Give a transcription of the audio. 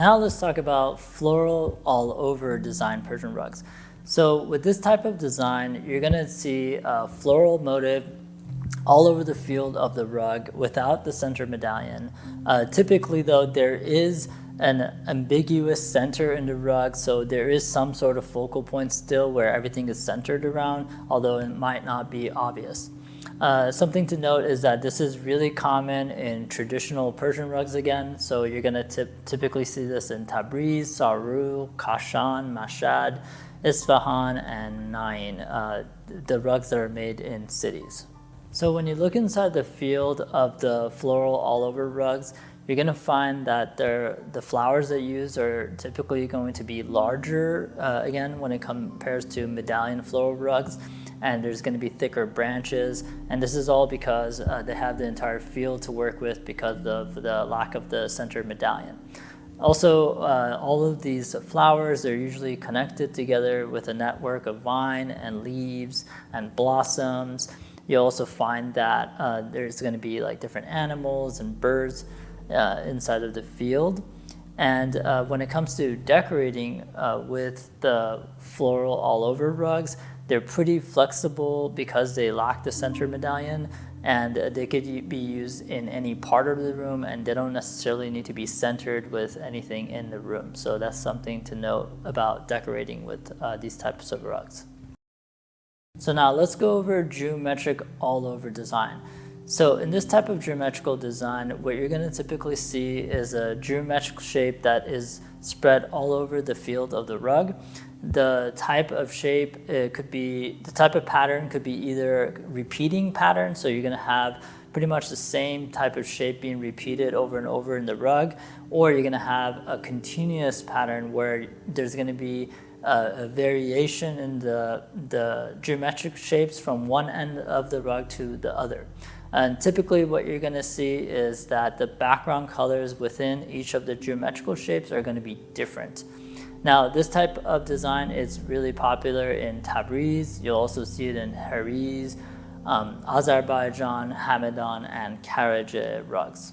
Now let's talk about floral all over design Persian rugs. So with this type of design, you're gonna see a floral motif all over the field of the rug without the center medallion. Typically though, there is an ambiguous center in the rug, so there is some sort of focal point still where everything is centered around, although it might not be obvious. Something to note is that this is really common in traditional Persian rugs again. So you're going to typically see this in Tabriz, Sarouk, Kashan, Mashhad, Isfahan, and Nain, the rugs that are made in cities. So when you look inside the field of the floral all over rugs, you're going to find that the flowers they use are typically going to be larger, again, when it compares to medallion floral rugs. And there's going to be thicker branches, and this is all because they have the entire field to work with because of the lack of the center medallion. Also, all of these flowers, they're usually connected together with a network of vine and leaves and blossoms. You'll also find that there's going to be like different animals and birds inside of the field. And when it comes to decorating with the floral all over rugs, they're pretty flexible because they lack the center medallion, and they could be used in any part of the room, and they don't necessarily need to be centered with anything in the room. So that's something to note about decorating with these types of rugs. So now let's go over geometric all over design. So in this type of geometrical design, what you're going to typically see is a geometric shape that is spread all over the field of the rug. The type of shape, the type of pattern could be either repeating pattern, so you're going to have pretty much the same type of shape being repeated over and over in the rug, or you're going to have a continuous pattern where there's going to be a variation in the geometric shapes from one end of the rug to the other. And typically what you're going to see is that the background colors within each of the geometrical shapes are going to be different. Now, this type of design is really popular in Tabriz. You'll also see it in Heriz, Azerbaijan, Hamadan, and Karaja rugs.